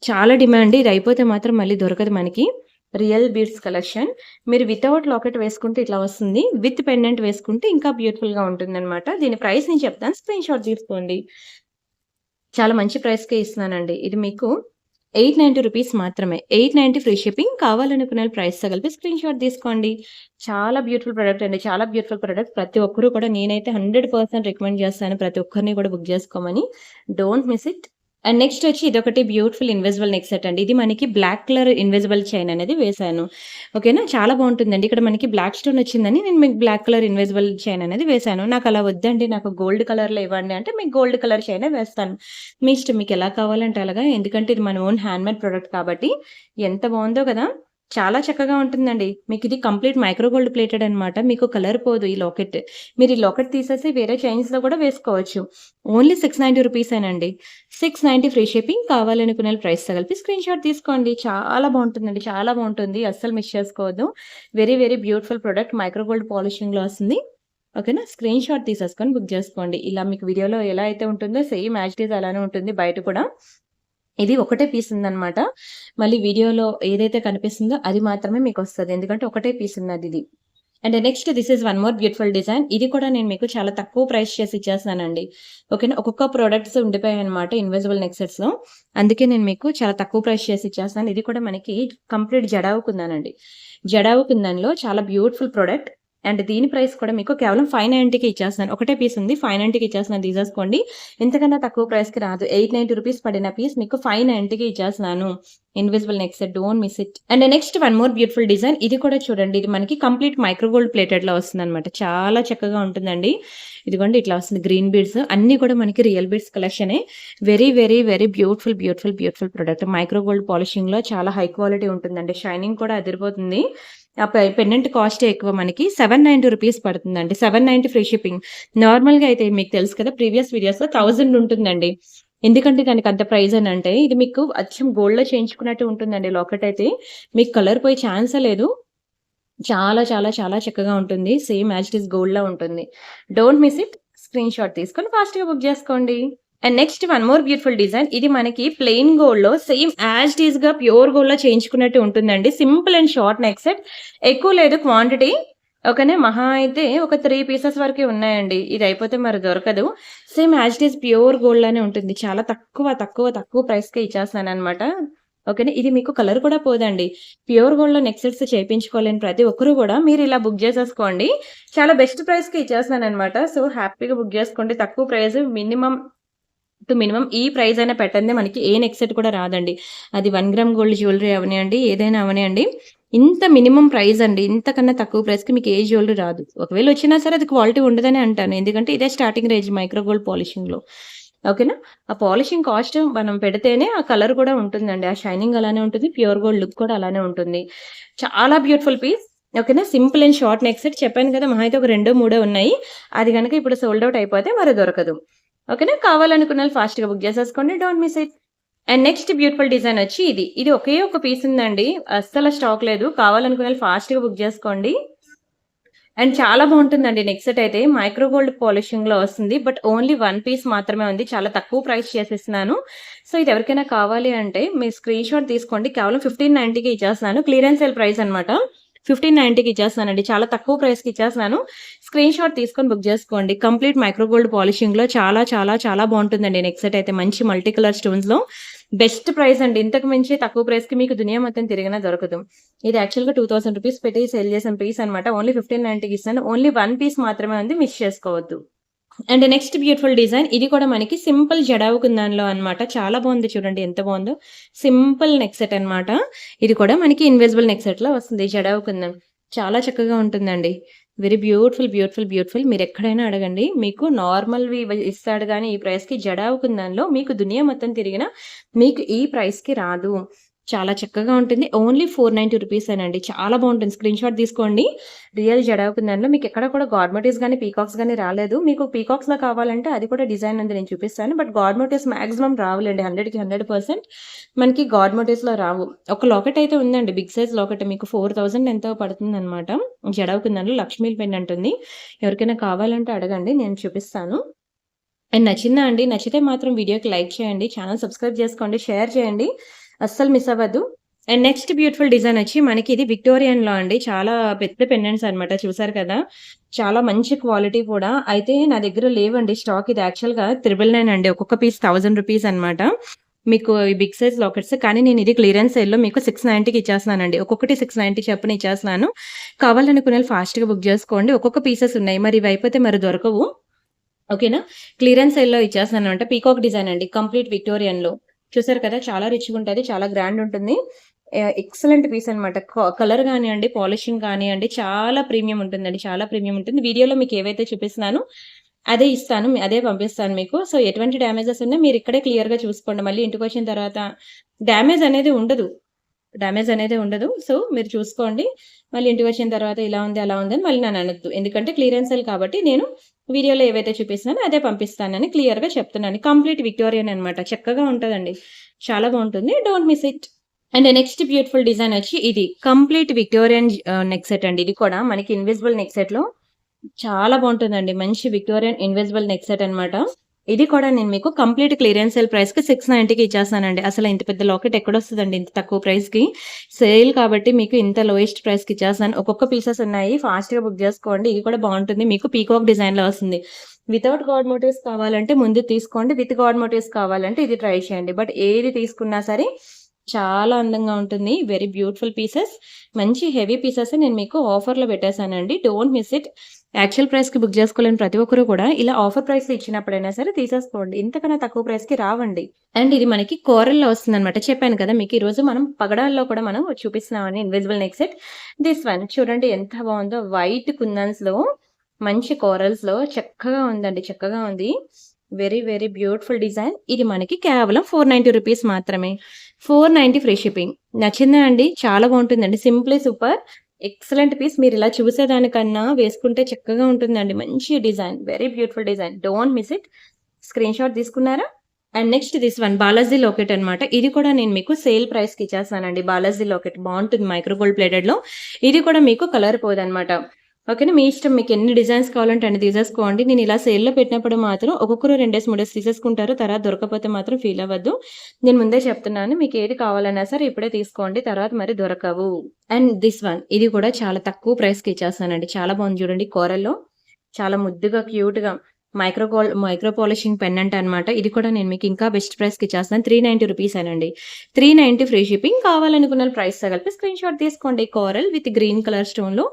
Speaker 1: చాలా డిమాండ్. ఇది అయిపోతే మాత్రం మళ్ళీ దొరకదు మనకి. Real beads collection. మీరు వితౌట్ లాకెట్ వేసుకుంటే ఇట్లా వస్తుంది. విత్ పెండెంట్ వేసుకుంటే ఇంకా బ్యూటిఫుల్‌గా ఉంటుందనమాట. దీని ప్రైస్ నేను చెప్తాను. స్క్రీన్‌షాట్ తీసుకోండి. చాలా మంచి ప్రైస్‌కే ఇస్తున్నానండి. ఇది మీకు రూ. 890 మాత్రమే. 890 ఫ్రీ షిప్పింగ్. కావాలనుకునే ప్రైస్‌తో కలిపి స్క్రీన్‌షాట్ తీసుకోండి. చాలా బ్యూటిఫుల్ ప్రొడక్ట్ అండి. చాలా బ్యూటిఫుల్ ప్రొడక్ట్. ప్రతి ఒక్కరు కూడా నేనైతే 100% రికమెండ్ చేస్తాను. ప్రతి ఒక్కరిని కూడా బుక్ చేసుకోమని. Don't miss it. And next వచ్చి ఇదొకటి బ్యూటిఫుల్ ఇన్విజిబుల్ నెక్ సెట్ అండి. ఇది మనకి బ్లాక్ కలర్ ఇన్విజిబుల్ చైన్ అనేది వేశాను. ఓకేనా? చాలా బావుంటుందండి. ఇక్కడ మనకి బ్లాక్ స్టోన్ వచ్చిందని నేను మీకు బ్లాక్ కలర్ ఇన్విజిబుల్ చైన్ అనేది వేశాను. నాకు అలా వద్దండి. నాకు గోల్డ్ కలర్‌లో ఇవ్వండి అంటే మీకు గోల్డ్ కలర్ చైనే వేస్తాను. మీ ఇష్టం. మీకు ఎలా కావాలంటే అలాగా. ఎందుకంటే ఇది మన ఓన్ హ్యాండ్‌మేడ్ ప్రొడక్ట్ కాబట్టి ఎంత బావుందో కదా! చాలా చక్కగా ఉంటుందండి. మీకిది కంప్లీట్ మైక్రో గోల్డ్ ప్లేటెడ్ అనమాట. మీకు కలర్ పోదు ఈ లాకెట్. మీరు ఈ లాకెట్ తీసేసి వేరే చైన్స్‌లో కూడా వేసుకోవచ్చు. ఓన్లీ రూ. 690 690 ఫ్రీ షిప్పింగ్. కావాలనుకునే ప్రైస్‌తో కలిపి స్క్రీన్‌షాట్ తీసుకోండి. చాలా బావుంటుందండి. చాలా బావుంటుంది. అస్సలు మిస్ చేసుకోవద్దు. Very, very beautiful product micro gold పాలిషింగ్‌లో వస్తుంది. ఓకేనా? స్క్రీన్‌షాట్ తీసేసుకొని బుక్ చేసుకోండి. ఇలా మీకు వీడియోలో ఎలా అయితే ఉంటుందో సేమ్ యాజ్ ఇట్ ఈజ్ అలానే ఉంటుంది బయట కూడా. ఇది ఒకటే పీస్ ఉందన్నమాట. మళ్ళీ వీడియోలో ఏదైతే కనిపిస్తుందో అది మాత్రమే మీకొస్తది. ఎందుకంటే ఒకటే పీస్ ఉన్నదిది. And next this is one more beautiful design. ఇది కూడా నేను మీకు చాలా తక్కువ ప్రైస్ చేసి ఇచ్చేస్తున్నానండి. ఓకేనా? ఒక్కొక్క ప్రొడక్ట్స్ ఉండిపోయాయన్నమాట ఇన్విజిబుల్ నెక్ సెట్స్‌లో. అందుకే నేను మీకు చాలా తక్కువ ప్రైస్ చేసి ఇచ్చేస్తున్నాను. ఇది కూడా మనకి కంప్లీట్ జడావు కుందనండి. జడావు కుందన్‌లో చాలా బ్యూటిఫుల్ ప్రొడక్ట్. అండ్ దీని ప్రైస్ కూడా మీకు కేవలం 590కి ఇచ్చేస్తున్నాను. ఒకటే పీస్ ఉంది. 590కి ఇచ్చేస్తున్నాను తీసేసుకోండి. ఇంతకన్నా తక్కువ ప్రైస్‌కి రాదు. రూ. 890 పడిన పీస్ మీకు 590కి ఇచ్చేస్తున్నాను. Invisible neck set. Don't miss it. And next one more beautiful design. ఇది కూడా చూడండి. ఇది మనకి కంప్లీట్ మైక్రో గోల్డ్ ప్లేటెడ్‌లో వస్తుందన్నమాట. చాలా చక్కగా ఉంటుందండి. ఇదిగోండి ఇట్లా వస్తుంది. గ్రీన్ బీడ్స్ అన్నీ కూడా మనకి రియల్ బీడ్స్ కలెక్షనే. Very, very, very beautiful, beautiful, beautiful product. Micro gold పాలిషింగ్‌లో చాలా హై క్వాలిటీ ఉంటుందండి. షైనింగ్ కూడా అదిరిపోతుంది. ఆ పెండెంట్ కాస్టే ఎక్కువ మనకి రూ. 790 పడుతుందండి. 790 ఫ్రీ షిప్పింగ్. నార్మల్‌గా అయితే మీకు తెలుసు కదా! ప్రీవియస్ వీడియోస్‌లో 1000 ఉంటుందండి. ఎందుకంటే దానికి అంత ప్రైస్ అనంటే ఇది మీకు అచ్చం గోల్డ్‌లో చేయించుకున్నట్టు ఉంటుందండి లాకెట్ అయితే. మీకు కలర్ పోయే ఛాన్సే లేదు. చాలా, చాలా, చాలా చక్కగా ఉంటుంది. సేమ్ యాజ్ ఇట్ ఈజ్ గోల్డ్‌లా ఉంటుంది. Don't miss it. స్క్రీన్‌షాట్ తీసుకొని ఫాస్ట్‌గా బుక్ చేసుకోండి. And next one more beautiful design. ఇది మనకి ప్లెయిన్ గోల్డ్‌లో సేమ్ యాజ్ ఇట్ ఈస్‌గా ప్యూర్ గోల్డ్‌లో చేయించుకున్నట్టు ఉంటుందండి. Simple and short neck set. ఎక్కువ లేదు క్వాంటిటీ. ఓకేనా? మహా అయితే ఒక 3 పీసెస్ వరకే ఉన్నాయండి. ఇది అయిపోతే మరి దొరకదు. Same as it is pure gold లానే ఉంటుంది. చాలా తక్కువ, తక్కువ, తక్కువ ప్రైస్‌కే ఇచ్చేస్తున్నాననమాట. ఓకేనా? ఇది మీకు కలర్ కూడా పోదండి. ప్యూర్ గోల్డ్‌లో నెక్ సెట్స్ చేపించుకోలేని ప్రతి ఒక్కరు గూడా మీరిలా బుక్ చేసేసుకోండి. చాలా బెస్ట్ ప్రైస్‌కి ఇచ్చేస్తున్నాననమాట. సో, హ్యాపీగా బుక్ చేసుకోండి. తక్కువ ప్రైస్ మినిమమ్ ఈ ప్రైస్ అయినా పెట్టందే మనకి ఏ నెక్ సెట్ కూడా రాదండి. అది 1 గ్రామ్ గోల్డ్ జ్యువెలరీ అవనియండి, ఏదైనా అవనియండి. ఇంత మినిమమ్ ప్రైస్ అండి. ఇంతకన్నా తక్కువ ప్రైస్‌కి మీకు ఏ జ్యువెలరీ రాదు. ఒకవేళ వచ్చినా సరే అది క్వాలిటీ ఉండదనే అంటాను. ఎందుకంటే ఇదే స్టార్టింగ్ రేంజ్ మైక్రో గోల్డ్ పాలిషింగ్‌లో. ఓకేనా? ఆ పాలిషింగ్ కాస్ట్ మనం పెడితేనే ఆ కలర్ కూడా ఉంటుందండి. ఆ షైనింగ్ అలానే ఉంటుంది. ప్యూర్ గోల్డ్ లుక్ కూడా అలానే ఉంటుంది. చాలా బ్యూటిఫుల్ పీస్. ఓకేనా? Simple and short neck set చెప్పాను కదా! మహా అయితే ఒక రెండో, మూడో ఉన్నాయి. అది గనక ఇప్పుడు సోల్డ్ ఔట్ అయిపోతే మరి దొరకదు. ఓకేనా? కావాలనుకున్నోళ్ళు ఫాస్ట్‌గా బుక్ చేసేసుకోండి. Don't miss it. And next beautiful design వచ్చి ఇది. ఇది ఒకే ఒక పీస్ ఉందండి. అస్సలు స్టాక్ లేదు. కావాలనుకున్నోళ్ళు ఫాస్ట్‌గా బుక్ చేసుకోండి. అండ్ చాలా బాగుంటుందండి నెక్ సెట్ అయితే. మైక్రో గోల్డ్ పాలిషింగ్‌లో వస్తుంది. బట్ ఓన్లీ 1 పీస్ మాత్రమే ఉంది. చాలా తక్కువ ప్రైస్ చేసేస్తున్నాను. సో, ఇది ఎవరికైనా కావాలి అంటే మీరు స్క్రీన్ షాట్ తీసుకోండి. కేవలం 1590కి ఇచ్చేస్తున్నాను. క్లియరెన్స్ సేల్ ప్రైస్ అనమాట. 1590కి ఇచ్చేస్తున్నానండి. చాలా తక్కువ ప్రైస్‌కి ఇచ్చేస్తున్నాను. స్క్రీన్ షాట్ తీసుకొని బుక్ చేసుకోండి. కంప్లీట్ మైక్రో గోల్డ్ పాలిషింగ్‌లో చాలా చాలా చాలా బాగుంటుందండి నెక్ సెట్ అయితే. మంచి మల్టీ కలర్ స్టోన్స్‌లో బెస్ట్ ప్రైస్ అండి. ఇంతకు మించి తక్కువ ప్రైస్‌కి మీకు దునియా మొత్తం తిరిగినా దొరకదు. ఇది యాక్చువల్‌గా 2000 రూపీస్ పెట్టి సేల్ చేసిన పీస్ అనమాట. ఓన్లీ 1590కి ఇస్తున్నాను. ఓన్లీ 1 పీస్ మాత్రమే ఉంది. మిస్ చేసుకోవద్దు. And next beautiful design. ఇది కూడా మనకి సింపుల్ జడావు కుందన్‌లో అనమాట. చాలా బాగుంది చూడండి ఎంత బాగుందో. సింపుల్ నెక్ సెట్ అనమాట. ఇది కూడా మనకి ఇన్విజిబుల్ నెక్ సెట్‌లో వస్తుంది జడావు కుందన్. చాలా చక్కగా ఉంటుందండి. Very beautiful, beautiful, beautiful. మీరెక్కడైనా అడగండి. మీకు నార్మల్‌వి ఇస్తాడు గానీ ఈ ప్రైస్‌కి జడావు కుందన్‌లో మీకు దునియా మొత్తం తిరిగినా మీకు ఈ ప్రైస్‌కి రాదు. చాలా చక్కగా ఉంటుంది. ఓన్లీ 490 రూపీసేనండి. చాలా బాగుంటుంది. స్క్రీన్ షాట్ తీసుకోండి. రియల్ జడావు కుందన్‌లో మీకు ఎక్కడ కూడా గాడ్ మోటివ్స్ గాని, పీకాక్స్ గాని రాలేదు. మీకు పీకాక్స్‌లో కావాలంటే అది కూడా డిజైన్ ఉంది నేను చూపిస్తాను. బట్ గాడ్ మోటివ్స్ మాక్సిమం రావులెండి. 100కి 100% మనకి గాడ్ మోటివ్స్‌లో రావు. ఒక లాకెట్ అయితే ఉందండి. బిగ్ సైజ్ లాకెట్ మీకు 4000 ఎంతో పడుతుందనమాట. జడావు కుందన్‌లో లక్ష్మీ పెండెంట్ ఉంది. ఎవరికైనా కావాలంటే అడగండి. నేను చూపిస్తాను. అండ్ నచ్చిందా అండి? నచ్చితే మాత్రం వీడియోకి లైక్ చేయండి. ఛానెల్ సబ్స్క్రైబ్ చేసుకోండి. షేర్ చేయండి. అస్సలు మిస్ అవ్వద్దు. అండ్ నెక్స్ట్ బ్యూటిఫుల్ డిజైన్ వచ్చి మనకి ఇది విక్టోరియన్‌లో అండి. చాలా పెద్ద పెండెంట్స్ అనమాట. చూసారు కదా! చాలా మంచి క్వాలిటీ కూడా. అయితే నా దగ్గర లేవండి స్టాక్. ఇది యాక్చువల్‌గా 999 అండి. ఒక్కొక్క పీస్ 1000 రూపీస్ అనమాట. మీకు ఈ బిగ్ సైజ్ లాకెట్స్. కానీ నేను ఇది క్లియరెన్స్ సేల్‌లో మీకు 690కి ఇచ్చేస్తున్నానండి. ఒక్కొక్కటి 690 చొప్పున ఇచ్చేస్తున్నాను. కావాలనుకునేళ్ళు ఫాస్ట్‌గా బుక్ చేసుకోండి. ఒక్కొక్క పీసెస్ ఉన్నాయి. మరి ఇవి అయిపోతే మరి దొరకవు. ఓకేనా? క్లియరెన్స్ సేల్‌లో ఇచ్చేస్తున్నానన్నమాట. పీకాక్ డిజైన్ అండి. కంప్లీట్ విక్టోరియన్‌లో. చూసారు కదా! చాలా రిచ్‌గా ఉంటది. చాలా గ్రాండ్ ఉంటుంది. ఎక్సలెంట్ పీస్ అనమాట. కలర్ గానియండి, పాలిషింగ్ కానియండి చాలా ప్రీమియం ఉంటుందండి. చాలా ప్రీమియం ఉంటుంది. వీడియోలో మీకు ఏవైతే చూపిస్తున్నానో అదే ఇస్తాను. అదే పంపిస్తాను మీకు. సో, ఎటువంటి డ్యామేజెస్ ఉన్నా మీరు ఇక్కడే క్లియర్‌గా చూసుకోండి. మళ్ళీ ఇంటికొచ్చిన తర్వాత డ్యామేజ్ అనేది ఉండదు. డ్యామేజ్ అనేది ఉండదు. సో, మీరు చూసుకోండి. మళ్ళీ ఇంటికొచ్చిన తర్వాత ఇలా ఉంది, అలా ఉంది అని మళ్ళీ నన్ననొద్దు. ఎందుకంటే క్లియరెన్స్ సేల్ కాబట్టి నేను వీడియోలో ఏవైతే చూపిస్తున్నానో అదే పంపిస్తానని క్లియర్‌గా చెప్తున్నాను. కంప్లీట్ విక్టోరియన్ అనమాట. చక్కగా ఉంటదండి. చాలా బావుంటుంది. Don't miss it. And next beautiful design వచ్చి ఇది. కంప్లీట్ విక్టోరియన్ నెక్ సెట్ అండి. ఇది కూడా మనకి ఇన్విజిబుల్ నెక్ సెట్‌లో చాలా బావుంటుందండి. మంచి విక్టోరియన్ ఇన్విజిబుల్ నెక్ సెట్ అనమాట. ఇది కూడా నేను మీకు కంప్లీట్ క్లియరెన్స్ సేల్ ప్రైస్‌కి 690కి ఇచ్చేస్తానండి. అసలు ఇంత పెద్ద లాకెట్ ఎక్కడొస్తదండి ఇంత తక్కువ ప్రైస్‌కి. సేల్ కాబట్టి మీకు ఇంత లోయెస్ట్ ప్రైస్‌కి ఇచ్చేస్తాను. ఒక్కొక్క పీసెస్ ఉన్నాయి. ఫాస్ట్‌గా బుక్ చేసుకోండి. ఇది కూడా బావుంటుంది. మీకు పీకాక్ డిజైన్‌లో వస్తుంది. వితౌట్ గాడ్ మోటివ్స్ కావాలంటే ముందు తీసుకోండి. విత్ గాడ్ మోటివ్స్ కావాలంటే ఇది ట్రై చేయండి. బట్ ఏది తీసుకున్నా సరే చాలా అందంగా ఉంటుంది. Very beautiful pieces. మంచి హెవీ పీసెస్ నేను మీకు ఆఫర్‌లో పెట్టేసానండి. Don't miss it. యాక్చువల్ ప్రైస్‌కి బుక్ చేసుకోలేని ప్రతి ఒక్కరు కూడా ఇలా ఆఫర్ ప్రైస్‌లో ఇచ్చినప్పుడైనా సరే తీసేసుకోండి. ఇంతకన్నా తక్కువ ప్రైస్‌కి రావండి. అండ్ ఇది మనకి కోరల్‌లో వస్తుందనమాట. చెప్పాను కదా! మీకు ఈరోజు మనం పగడాల్లో కూడా మనం చూపిస్తున్నామని invisible neck set. This one చూడండి ఎంత బావుందో. వైట్ కుందన్స్‌లో మంచి కోరల్స్‌లో చక్కగా ఉందండి. చక్కగా ఉంది. Very, very beautiful design. ఇది మనకి కేవలం 490 రూపీస్ మాత్రమే. 490 ఫ్రీ షిప్పింగ్. నచ్చిందా అండి? చాలా బావుంటుందండి. Simply super. Excellent piece. మీరిలా చూసేదానికన్నా వేసుకుంటే చక్కగా ఉంటుందండి. మంచి design. Very beautiful design. Don't miss it. Screenshot తీసుకున్నారా? And next this one Balaji locket అనమాట. ఇది కూడా నేను మీకు సేల్ ప్రైస్‌కి ఇచ్చేస్తానండి. బాలాజీ లాకెట్ బావుంటుంది మైక్రో గోల్డ్ ప్లేటెడ్‌లో. ఇది కూడా మీకు కలర్ పోదనమాట. ఓకేనా? మీ ఇష్టం. మీకు ఎన్ని డిజైన్స్ కావాలంటే అన్ని తీసేసుకోండి. నేను ఇలా సేల్‌లో పెట్టినప్పుడు మాత్రం ఒక్కొక్కరు 2 డేస్, 3 డేస్ తీసేసుకుంటారు. తర్వాత దొరకకపోతే మాత్రం ఫీల్ అవ్వద్దు. నేను ముందే చెప్తున్నాను. మీకు ఏది కావాలన్నా సరే ఇప్పుడే తీసుకోండి. తర్వాత మరి దొరకవు. అండ్ దిస్ వన్ ఇది కూడా చాలా తక్కువ ప్రైస్‌కి ఇచ్చేస్తానండి. చాలా బాగుంది చూడండి కోరల్‌లో. చాలా ముద్దుగా, క్యూట్‌గా మైక్రో పాలిషింగ్ పెండెంట్ అనమాట. ఇది కూడా నేను మీకు ఇంకా బెస్ట్ ప్రైస్‌కి ఇచ్చేస్తాను. 390 రూపీసేనండి. 390 ఫ్రీ షిప్పింగ్. కావాలనుకున్న ప్రైస్‌తో కలిపి స్క్రీన్ షాట్ తీసుకోండి. కోరల్ విత్ గ్రీన్ కలర్ స్టోన్‌లో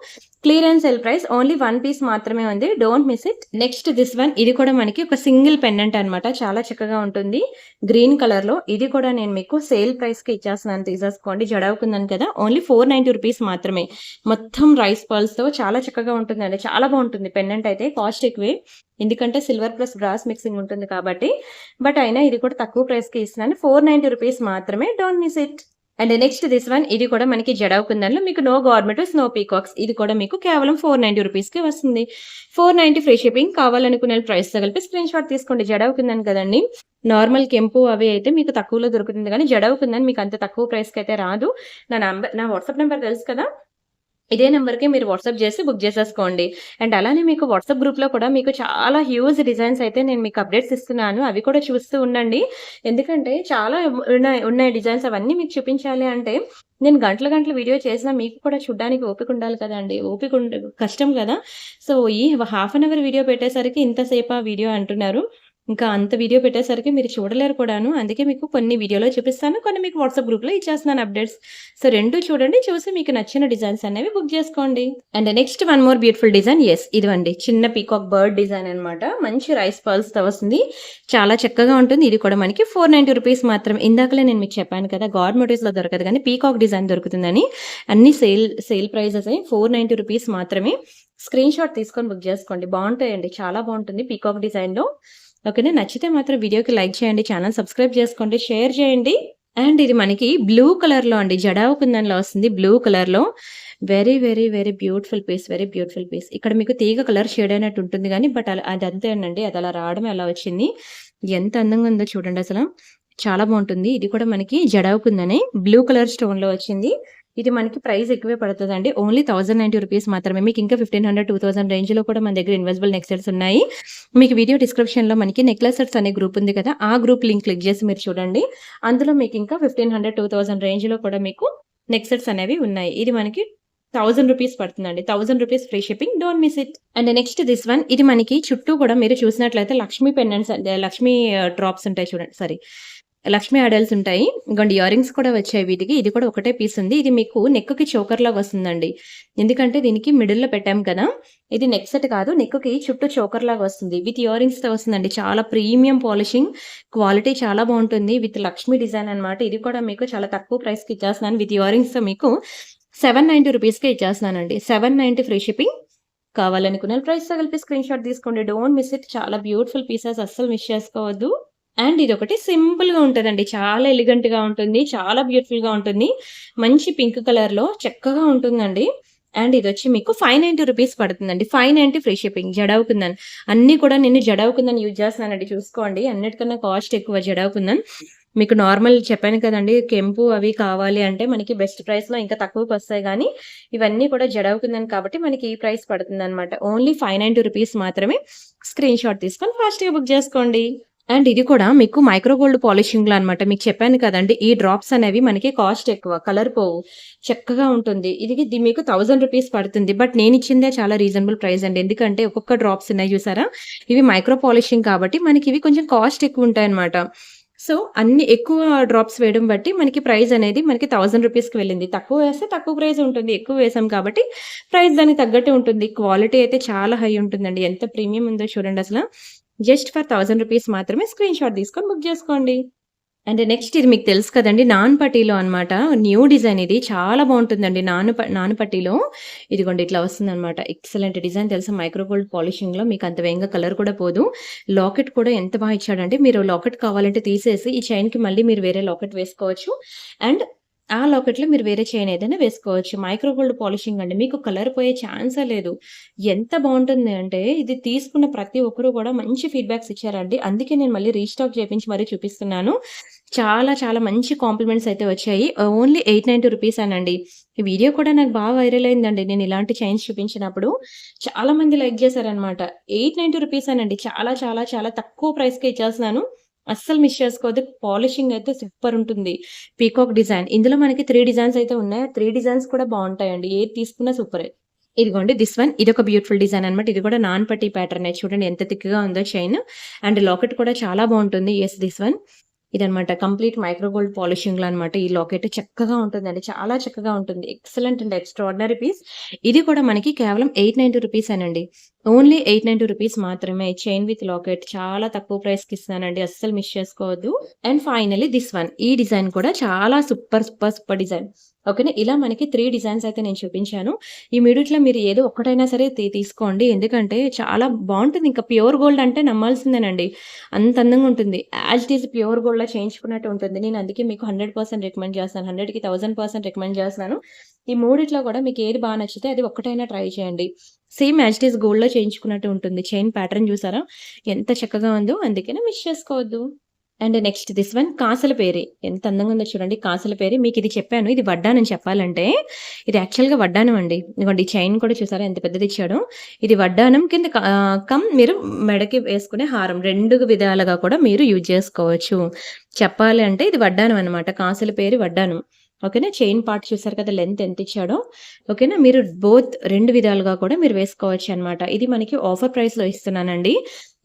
Speaker 1: clearance sale price only 1 piece మాత్రమే ఉంది. Don't miss it. Next this one ఇది కూడా మనకి ఒక సింగిల్ పెండెంట్ అనమాట. చాలా చక్కగా ఉంటుంది. గ్రీన్ కలర్‌లో ఇది కూడా నేను మీకు సేల్ ప్రైస్‌కి ఇచ్చేస్తున్నాను. తీసేసుకోండి. జడావుకుందని కదా! ఓన్లీ 490 రూపీస్ మాత్రమే. మొత్తం రైస్ పర్ల్స్‌తో చాలా చక్కగా ఉంటుందండి. చాలా బాగుంటుంది. పెండెంట్ అయితే కాస్ట్ ఎక్కువే. ఎందుకంటే సిల్వర్ ప్లస్ బ్రాస్ మిక్సింగ్ ఉంటుంది కాబట్టి. బట్ అయినా ఇది కూడా తక్కువ ప్రైస్‌కి ఇస్తున్నాను. 490 రూపీస్ మాత్రమే. Don't miss it. And next this one ఇది కూడా మనకి జడావు కుందన్‌లో మీకు నో గార్మెంట్స్, నో పీకాక్స్. ఇది కూడా మీకు కేవలం 490 రూపీస్‌కే వస్తుంది. 490 ఫ్రీ షిప్పింగ్. కావాలనుకునే ప్రైస్‌తో కలిపి స్క్రీన్ షాట్ తీసుకోండి. జడావు కుందన్ కదండీ! నార్మల్ కెంపు అవి అయితే మీకు తక్కువలో దొరుకుతుంది గానీ జడావు కుందన్ మీకు అంత తక్కువ ప్రైస్‌కి అయితే రాదు. నా వాట్సాప్ నంబర్ తెలుసు కదా! ఇదే నెంబర్‌కి మీరు వాట్సాప్ చేసి బుక్ చేసేసుకోండి. అండ్ అలానే మీకు వాట్సాప్ గ్రూప్‌లో కూడా మీకు చాలా హ్యూజ్ డిజైన్స్ అయితే నేను మీకు అప్డేట్స్ ఇస్తున్నాను. అవి కూడా చూస్తూ ఉండండి. ఎందుకంటే చాలా ఉన్నాయి డిజైన్స్ అవన్నీ మీకు చూపించాలి అంటే నేను గంటలు గంటలు వీడియో చేసినా మీకు కూడా చూడ్డానికి ఓపిక ఉండాలి కదండీ! కష్టం కదా! సో, ఈ హాఫ్ అన్ అవర్ వీడియో పెట్టేసరికి ఇంతసేపా వీడియో అంటున్నారు. ఇంకా అంత వీడియో పెట్టేసరికి మీరు చూడలేరు కూడాను. అందుకే మీకు కొన్ని వీడియోలో చూపిస్తాను. కొన్ని మీకు వాట్సాప్ గ్రూప్‌లో ఇచ్చేస్తున్నాను అప్డేట్స్. సో, 2 చూడండి. చూసి మీకు నచ్చిన డిజైన్స్ అనేవి బుక్ జేసుకోండి. And next one more beautiful design. Yes, ఇదిగోండి. చిన్న పీకాక్ బర్డ్ డిజైన్ అన్నమాట. మంచి రైస్ పర్ల్స్‌తో వస్తుంది. చాలా చక్కగా ఉంటుంది. ఇది కూడా మనకి 490 రూపీస్ మాత్రమే. ఇందాకలే నేను మీకు చెప్పాను కదా! గాడ్ మోటివ్స్‌లో దొరకదు గానీ పీకాక్ డిజైన్ దొరుకుతుందని. అన్ని సేల్ ప్రైజెసే. 490 రూపీస్ మాత్రమే. స్క్రీన్‌షాట్ తీసుకొని బుక్ జేసుకోండి. బావుంటాయండి. చాలా బావుంటుంది పీకాక్ డిజైన్‌లో. ఓకేనా? నచ్చితే మాత్రం వీడియోకి లైక్ చేయండి. ఛానెల్ సబ్స్క్రైబ్ చేసుకోండి. షేర్ చేయండి. అండ్ ఇది మనకి బ్లూ కలర్‌లో అండి. జడావు కుందన్‌లో వస్తుంది బ్లూ కలర్‌లో. Very, very, very beautiful piece. Very beautiful piece. ఇక్కడ మీకు తీగ కలర్ షేడ్ అయినట్టు ఉంటుంది గానీ, బట్ అదంతేనండి. అది అలా రావడమే అలా వచ్చింది. ఎంత అందంగా ఉందో చూడండి అసల. చాలా బావుంటుంది. ఇది కూడా మనకి జడావు కుందనే. బ్లూ కలర్ స్టోన్‌లో వచ్చింది. ఇది మనకి ప్రైస్ ఎక్కువే పడతదండి. ఓన్లీ 1090 రూపీస్ మాత్రమే. మీకు ఇంకా 1500, 2000 రేంజ్‌లో కూడా మన దగ్గర ఇన్వెజిబుల్ నెక్ సెట్స్ ఉన్నాయి. మీకు వీడియో డిస్క్రిప్షన్‌లో మనకి నెక్లెస్ సెట్స్ అనే గ్రూప్ ఉంది కదా! ఆ గ్రూప్ లింక్ క్లిక్ చేసి మీరు చూడండి. అందులో మీకు ఇంకా 1500, 2000 రేంజ్‌లో కూడా మీకు నెక్ సెట్స్ అనేవి ఉన్నాయి. ఇది మనకి 1000 రూపీస్ పడుతుందండి. 1000 rupees free shipping. Don't miss it. And next this one. ఇది మనకి చుట్టూ కూడా మీరు చూసినట్లయితే లక్ష్మీ పెండెంట్స్ లక్ష్మీ డ్రాప్స్ ఉంటాయి చూడండి. సారీ, లక్ష్మీ ఐడల్స్ ఉంటాయి. ఇగోండి ఇయర్ రింగ్స్ కూడా వచ్చాయి వీటికి. ఇది కూడా ఒకటే పీస్ ఉంది. ఇది మీకు నెక్‌కి చోకర్ లాగా వస్తుందండి. ఎందుకంటే దీనికి మిడిల్‌లో పెట్టాం కదా! ఇది నెక్ సెట్ కాదు. నెక్‌కి చుట్టూ చోకర్ లాగా వస్తుంది. విత్ ఇయర్ రింగ్స్‌తో వస్తుందండి. చాలా ప్రీమియం పాలిషింగ్. క్వాలిటీ చాలా బావుంటుంది. విత్ లక్ష్మీ డిజైన్ అన్నమాట. ఇది కూడా మీకు చాలా తక్కువ ప్రైస్‌కి ఇచ్చేస్తున్నాను. విత్ ఇయర్ రింగ్స్‌తో మీకు 790 రూపీస్‌కే ఇచ్చేస్తున్నానండి. 790 ఫ్రీ షిప్పింగ్. కావాలనుకున్న ప్రైస్‌తో కలిపి స్క్రీన్‌షాట్ తీసుకోండి. Don't miss it. చాలా బ్యూటిఫుల్ పీసెస్ అస్సలు మిస్ చేసుకోవద్దు. అండ్ ఇదొకటి సింపుల్‌గా ఉంటదండి. చాలా ఎలిగెంట్‌గా ఉంటుంది. చాలా బ్యూటిఫుల్‌గా ఉంటుంది. మంచి పింక్ కలర్‌లో చక్కగా ఉంటుందండి. అండ్ ఇదొచ్చి మీకు 590 రూపీస్ పడుతుందండి. 590 ఫ్రీ షిప్పింగ్. జడావు కుందన్. అన్నీ కూడా నేను జడావు కుందన్ యూజ్ చేస్తున్నానండి. చూసుకోండి. అన్నిటికన్నా కాస్ట్ ఎక్కువ జడావు కుందన్. మీకు నార్మల్ చెప్పాను కదండీ! కెంపు అవి కావాలి అంటే మనకి బెస్ట్ ప్రైస్‌లో ఇంకా తక్కువకొస్తాయి గానీ, ఇవన్నీ కూడా జడావు కుందన్ కాబట్టి మనకి ఈ ప్రైస్ పడుతుందనమాట. ఓన్లీ 590 రూపీస్ మాత్రమే. స్క్రీన్‌షాట్ తీసుకొని ఫాస్ట్‌గా బుక్ చేసుకోండి. అండ్ ఇది కూడా మీకు మైక్రో గోల్డ్ పాలిషింగ్‌లో అనమాట. మీకు చెప్పాను కదండీ! ఈ డ్రాప్స్ అనేవి మనకి కాస్ట్ ఎక్కువ. కలర్ పోవు. చక్కగా ఉంటుంది. ఇది మీకు 1000 రూపీస్ పడుతుంది. బట్ నేనిచ్చిందే చాలా రీజనబుల్ ప్రైస్ అండి. ఎందుకంటే ఒక్కొక్క డ్రాప్స్ ఉన్నాయి చూసారా? ఇవి మైక్రో పాలిషింగ్ కాబట్టి మనకివి కొంచెం కాస్ట్ ఎక్కువుంటాయన్నమాట. సో, అన్ని ఎక్కువ డ్రాప్స్ వేయడం బట్టి మనకి ప్రైస్ అనేది మనకి 1000 రూపీస్‌కి వెళ్ళింది. తక్కువ వేస్తే తక్కువ ప్రైస్ ఉంటుంది. ఎక్కువ వేసాం కాబట్టి ప్రైస్ దానికి తగ్గట్టే ఉంటుంది. క్వాలిటీ అయితే చాలా హై ఉంటుందండి. ఎంత ప్రీమియం ఉందో చూడండి అసల. జస్ట్ ఫర్ 1000 రూపీస్ మాత్రమే. స్క్రీన్‌షాట్ తీసుకొని బుక్ చేసుకోండి. అండ్ నెక్స్ట్ ఇది మీకు తెలుసు కదండీ! నాన్ పట్టీలో అనమాట. న్యూ డిజైన్ ఇది. చాలా బావుంటుందండి. నాన్ పట్టీలో ఇదిగోండి ఇట్లా వస్తుందనమాట. ఎక్సలెంట్ డిజైన్ తెలుసా? మైక్రో గోల్డ్ పాలిషింగ్‌లో మీకు అంత వేగంగా కలర్ కూడా పోదు. లాకెట్ కూడా ఎంత బా ఇచ్చాడంటే మీరు లాకెట్ కావాలంటే తీసేసి ఈ చైన్‌కి మళ్ళీ మీరు వేరే లాకెట్ వేసుకోవచ్చు. అండ్ ఆ లాకెట్‌లో మీరు వేరే చైన్ ఏదైనా వేసుకోవచ్చు. మైక్రో గోల్డ్ పాలిషింగ్ అండి. మీకు కలర్ పోయే ఛాన్సే లేదు. ఎంత బావుంటుంది అంటే ఇది తీసుకున్న ప్రతి ఒక్కరు కూడా మంచి ఫీడ్‌బ్యాక్స్ ఇచ్చారండి. అందుకే నేను మళ్ళీ రీస్టాక్ చేపించి మరీ చూపిస్తున్నాను. చాలా చాలా మంచి కాంప్లిమెంట్స్ అయితే వచ్చాయి. ఓన్లీ 890 రూపీసేనండి. ఈ వీడియో కూడా నాకు బాగా వైరల్ అయిందండి. నేను ఇలాంటి చైన్స్ చూపించినప్పుడు చాలా మంది లైక్ చేశారనమాట. 890 రూపీసేనండి. చాలా చాలా చాలా తక్కువ ప్రైస్‌కే ఇచ్చేస్తున్నాను. అస్సలు మిస్ చేసుకోవద్దు. పాలిషింగ్ అయితే సూపర్ ఉంటుంది. Peacock design. ఇందులో మనకి 3 డిజైన్స్ అయితే ఉన్నాయి. ఆ 3 డిజైన్స్ కూడా బావుంటాయండి. ఏది తీసుకున్నా సూపరే. ఇదిగోండి దిస్ వన్. ఇదొక బ్యూటిఫుల్ డిజైన్ అనమాట. ఇది కూడా నాన్ పట్టీ ప్యాటర్నే. చూడండి ఎంత థిక్‌గా ఉందో చైన్. అండ్ లాకెట్ కూడా చాలా బావుంటుంది. Yes, this one. ఇదనమాట. కంప్లీట్ మైక్రో గోల్డ్ పాలిషింగ్‌లో అనమాట. ఈ లాకెట్ చక్కగా ఉంటుందండి. చాలా చక్కగా ఉంటుంది. Excellent and extraordinary piece. ఇది కూడా మనకి కేవలం 890 రూపీసేనండి. ఓన్లీ 890 రూపీస్ మాత్రమే. చైన్ విత్ లాకెట్ చాలా తక్కువ ప్రైస్‌కి ఇస్తున్నానండి. అస్సలు మిస్ చేసుకోవద్దు. And finally this one. ఈ డిజైన్ కూడా చాలా సూపర్, సూపర్, సూపర్ డిజైన్. ఓకేనా? ఇలా మనకి 3 డిజైన్స్ అయితే నేను చూపించాను. ఈ మూడిట్లో మీరు ఏదో ఒక్కటైనా సరే తీసుకోండి. ఎందుకంటే చాలా బావుంటుంది. ఇంకా ప్యూర్ గోల్డ్ అంటే నమ్మాల్సిందేనండి. అంత అందంగా ఉంటుంది. యాజ్ ఇట్ ఈజ్ ప్యూర్ గోల్డ్‌లో చేయించుకున్నట్టు ఉంటుంది. నేను అందుకే మీకు 100% రికమెండ్ చేస్తాను. 100కి 1000% రికమెండ్ చేస్తున్నాను. ఈ మూడిట్లో కూడా మీకు ఏది బా నచ్చితే అది ఒక్కటైనా ట్రై చేయండి. సేమ్ యాజ్ ఇట్ ఈజ్ గోల్డ్‌లో చేయించుకున్నట్టు ఉంటుంది. చైన్ ప్యాటర్న్ చూసారా? ఎంత చక్కగా ఉందో. అందుకనే మిస్ చేసుకోవద్దు. అండ్ నెక్స్ట్ దిస్ వన్ కాసల పేరి. ఎంత అందంగా ఉందో చూడండి కాసల పేరి. మీకిది చెప్పాను. ఇది వడ్డానం చెప్పాలంటే. ఇది యాక్చువల్‌గా వడ్డానం అండి. ఇదిగోండి ఈ చైన్ కూడా చూసారా ఎంత పెద్దదిచ్చాడో. ఇది వడ్డానం కింద కమ్ మీరు మెడకి వేసుకునే హారం. 2 విధాలుగా కూడా మీరు యూజ్ చేసుకోవచ్చు. చెప్పాలి అంటే ఇది వడ్డానం అనమాట. కాసల పేరి వడ్డానం. ఓకేనా. చైన్ పార్ట్ చూసారు కదా లెంత్ ఎంతిచ్చాడో. ఓకేనా. మీరు బోత్ 2 విధాలుగా కూడా మీరు వేసుకోవచ్చనమాట. ఇది మనకి ఆఫర్ ప్రైస్‌లో ఇస్తున్నానండి.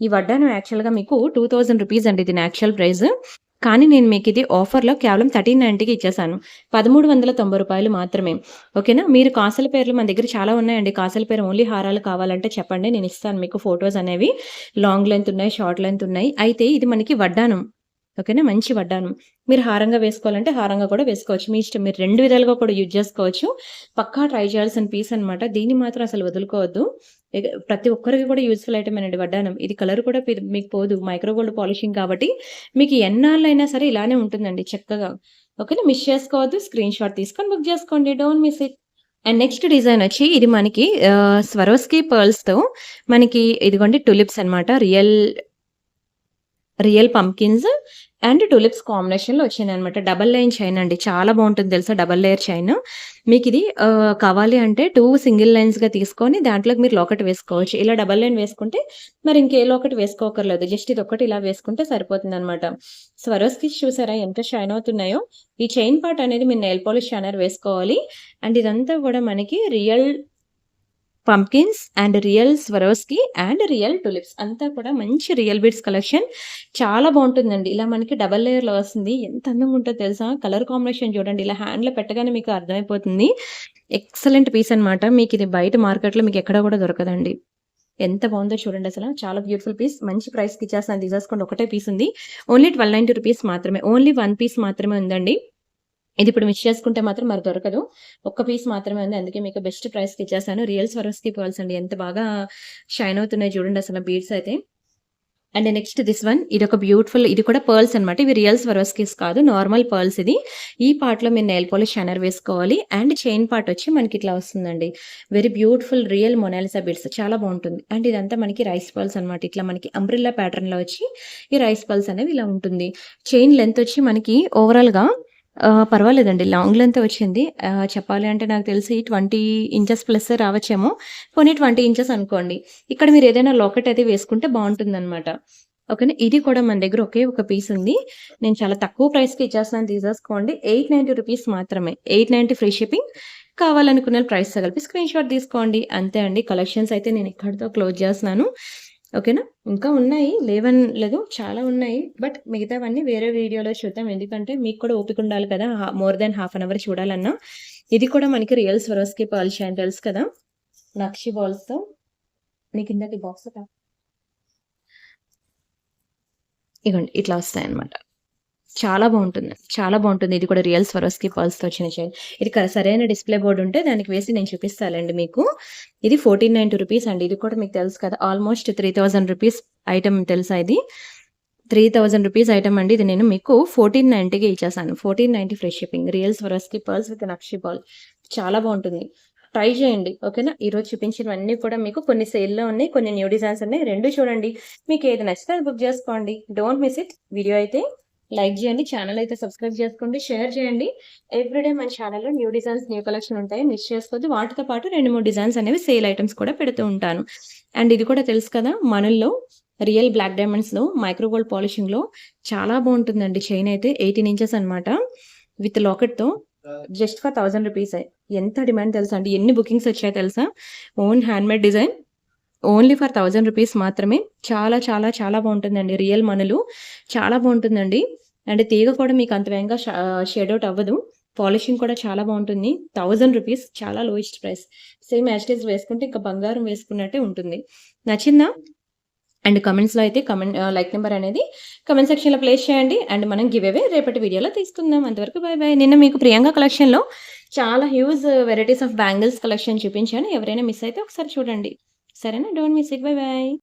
Speaker 1: ఈ వడ్డానం యాక్చువల్‌గా మీకు 2000 రూపీస్ అండి దీని యాక్చువల్ ప్రైస్. కానీ నేను మీకిది ఆఫర్‌లో కేవలం 1390కి ఇచ్చేసాను. రూ. 1390 మాత్రమే. ఓకేనా. మీరు కాసుల పేర్లు మన దగ్గర చాలా ఉన్నాయండి. కాసుల పేరు ఓన్లీ హారాలు కావాలంటే చెప్పండి. నేనిస్తాను మీకు ఫోటోస్ అనేవి. లాంగ్ లెంత్ ఉన్నాయి, షార్ట్ లెంత్ ఉన్నాయి. అయితే ఇది మనకి వడ్డానం. ఓకేనా. మంచి వడ్డానం. మీరు హారంగా వేసుకోవాలంటే హారంగా కూడా వేసుకోవచ్చు. మీ ఇష్టం. మీరు 2 విధాలుగా కూడా యూజ్ చేసుకోవచ్చు. పక్కా ట్రై చేయాల్సిన పీస్ అనమాట. దీన్ని మాత్రం అసలు వదులుకోవద్దు. ప్రతి ఒక్కరికి కూడా యూజ్‌ఫుల్ ఐటమేనండి వడ్డానం. ఇది కలర్ కూడా మీకు పోదు. మైక్రో గోల్డ్ పాలిషింగ్ కాబట్టి మీకు ఎన్నాళ్ళైనా సరే ఇలానే ఉంటుందండి చక్కగా. ఓకేనా. మిస్ చేసుకోవద్దు. స్క్రీన్ షాట్ తీసుకొని బుక్ చేసుకోండి. Don't miss it. And next design వచ్చి ఇది మనకి స్వరోస్కీ పర్ల్స్‌తో మనకి ఇదిగోండి టులిప్స్ అనమాట. రియల్ పంకిన్స్ అండ్ టులిప్స్ కాంబినేషన్‌లో వచ్చిందనమాట. డబుల్ లైన్ చైన్ అండి. చాలా బావుంటుంది తెలుసా డబుల్ లేయర్ చైన్. మీకిది కావాలి అంటే 2 సింగిల్ లైన్స్‌గా తీసుకొని దాంట్లోకి మీరు లాకెట్ వేసుకోవచ్చు. ఇలా డబుల్ లైన్ వేసుకుంటే మరి ఇంకే లాకెట్ వేసుకోక్కర్లేదు. జస్ట్ ఇదొక్కటి ఇలా వేసుకుంటే సరిపోతుందనమాట. స్వరోస్కిస్ చూసారా ఎంత షైన్ అవుతున్నాయో. ఈ చైన్ పార్ట్ అనేది మీరు నెయిల్ పాలిష్ షైనర్ వేసుకోవాలి. అండ్ ఇదంతా కూడా మనకి real pumpkins and real Swarovski and real tulips అంతా కూడా మంచి రియల్ బీడ్స్ కలెక్షన్. చాలా బావుంటుందండి. ఇలా మనకి డబుల్ లేయర్‌లో వస్తుంది. ఎంత అందంగా ఉంటదో తెలుసా? కలర్ కాంబినేషన్ చూడండి. ఇలా హ్యాండ్‌లో పెట్టగానే మీకు అర్థమైపోతుంది. ఎక్సలెంట్ పీస్ అనమాట. మీకిది బయట మార్కెట్‌లో మీకెక్కడ కూడా దొరకదండి. ఎంత బావుందో చూడండసల. చాలా బ్యూటిఫుల్ పీస్. మంచి ప్రైస్‌కి ఇచ్చేస్తున్నాను తీసేసుకోండి. ఒకటే పీస్ ఉంది. ఓన్లీ 1290 రూపీస్ మాత్రమే. ఓన్లీ 1 పీస్ మాత్రమే ఉందండి. ఇది ఇప్పుడు మిస్ చేసుకుంటే మాత్రం మరి దొరకదు. ఒక్క పీస్ మాత్రమే ఉంది. అందుకే మీకు బెస్ట్ ప్రైస్‌కి ఇచ్చేసాను. రియల్ స్వరోస్కీ పర్ల్స్ అండి. ఎంత బాగా షైన్ అవుతున్నాయి చూడండి అసల బీడ్స్ అయితే. అండ్ నెక్స్ట్ దిస్ వన్ ఇదొక బ్యూటిఫుల్ ఇది కూడా పర్ల్స్ అనమాట. ఇవి రియల్ స్వరోస్కీస్ కాదు. నార్మల్ పర్ల్స్ ఇది. ఈ పార్ట్‌లో మీరు నెయిల్ పాలిష్ షైనర్ వేసుకోవాలి. అండ్ చైన్ పార్ట్ వచ్చి మనకి ఇట్లా వస్తుందండి. Very beautiful real Mona Lisa beads చాలా బావుంటుంది. అండ్ ఇదంతా మనకి రైస్ పర్ల్స్ అనమాట. ఇట్లా మనకి అంబ్రెల్లా ప్యాటర్న్‌లో వచ్చి ఈ రైస్ పర్ల్స్ అనేవి ఇలా ఉంటుంది. చైన్ లెంత్ వచ్చి మనకి ఓవరాల్‌గా పర్వాలేదండి. లాంగ్ లెంతే వచ్చింది. చెప్పాలి అంటే నాకు తెలిసి 20 ఇంచెస్ ప్లస్ రావచ్చేమో. పోనీ 20 ఇంచెస్ అనుకోండి. ఇక్కడ మీరు ఏదైనా లాకెట్ అయితే వేసుకుంటే బావుంటుందనమాట. ఓకేనా. ఇది కూడా మన దగ్గర ఒకే ఒక పీస్ ఉంది. నేను చాలా తక్కువ ప్రైస్‌కి ఇచ్చేస్తున్నాను తీసేసుకోండి. 890 రూపీస్ మాత్రమే. 890 ఫ్రీ షిప్పింగ్. కావాలనుకున్న ప్రైస్‌తో కలిపి స్క్రీన్ షాట్ తీసుకోండి. అంతే అండి. కలెక్షన్స్ అయితే నేను ఇక్కడితో క్లోజ్ చేస్తున్నాను. ఓకేనా. ఇంకా ఉన్నాయి. లేవని లేదు. చాలా ఉన్నాయి. బట్ మిగతావన్నీ వేరే వీడియోలో చూద్దాం. ఎందుకంటే మీకు కూడా ఓపిక ఉండాలి కదా! More than half an hour చూడాలన్నా. ఇది కూడా మనకి రియల్ స్వరోస్కీ పర్ల్ చైన్ తెలుసు కదా! నక్షి బాల్స్‌తో మీకు ఇందాక ఈ బాక్స్‌లో ఇగోండి ఇట్లా వస్తాయన్నమాట. చాలా బావుంటుంది. చాలా బావుంటుంది. ఇది కూడా రియల్ స్వరోస్కీ పర్ల్స్‌తో వచ్చిన చైన్. ఇది సరైన డిస్‌ప్లే బోర్డ్ ఉంటే దానికి వేసి నేను చూపిస్తాలెండి మీకు. ఇది 1490 రూపీస్ అండి. ఇది కూడా మీకు తెలుసు కదా! ఆల్‌మోస్ట్ 3000 రూపీస్ ఐటెమ్ తెలుసా ఇది? 3000 రూపీస్ ఐటెమ్ అండి. ఇది నేను మీకు 1490కి ఇచ్చేసాను. 1490 free shipping. Real Swarovski pearls with nakshi ball. చాలా బావుంటుంది. ట్రై చేయండి. ఓకేనా. ఈరోజు చూపించినవన్నీ కూడా మీకు కొన్ని సేల్‌లో ఉన్నాయి. కొన్ని న్యూ డిజైన్స్ ఉన్నాయి. 2 చూడండి. మీకు ఏది నచ్చితే అది బుక్ చేసుకోండి. Don't miss it. వీడియో అయితే లైక్ చేయండి. ఛానల్ అయితే సబ్స్క్రైబ్ చేసుకోండి. షేర్ చేయండి. ఎవ్రీడే మన ఛానల్‌లో న్యూ డిజైన్స్, న్యూ కలెక్షన్ ఉంటాయి. మిస్ చేసుకోవద్దు. వాటితో పాటు 2, 3 డిజైన్స్ అనేవి సేల్ ఐటెమ్స్ కూడా పెడుతూ ఉంటాను. అండ్ ఇది కూడా తెలుసు కదా! మనుల్లో రియల్ బ్లాక్ డైమండ్స్‌లో మైక్రో గోల్డ్ పాలిషింగ్‌లో చాలా బావుంటుందండి. చైన్ అయితే 18 ఇంచెస్ అనమాట. విత్ లాకెట్‌తో జస్ట్ ఫర్ 1000 రూపీసే. ఎంత డిమాండ్ తెలుసా అండి. ఎన్ని బుకింగ్స్ వచ్చాయో తెలుసా? Own handmade design. Only for 1000 rupees మాత్రమే. చాలా చాలా చాలా బావుంటుందండి. రియల్ మనులు చాలా బావుంటుందండి. అండ్ తీగ కూడా మీకు అంత వేగంగా షేడ్ ఔట్ అవ్వదు. పాలిషింగ్ కూడా చాలా బావుంటుంది. 1000 రూపీస్ చాలా lowest price. Same as it is వేసుకుంటే ఇంకా బంగారం వేసుకున్నట్టే ఉంటుంది. నచ్చిందా? అండ్ కమెంట్స్‌లో అయితే లైక్ నంబర్ అనేది కమెంట్ సెక్షన్‌లో ప్లేస్ చేయండి. అండ్ మనం గివ్ అవే రేపటి వీడియోలో తీసుకుందాం. అంతవరకు బై బై. నిన్న మీకు ప్రియాంక కలెక్షన్‌లో చాలా huge varieties of bangles collection చూపించాను. ఎవరైనా మిస్ అయితే ఒకసారి చూడండి. సరేనా? Don't miss it. By by.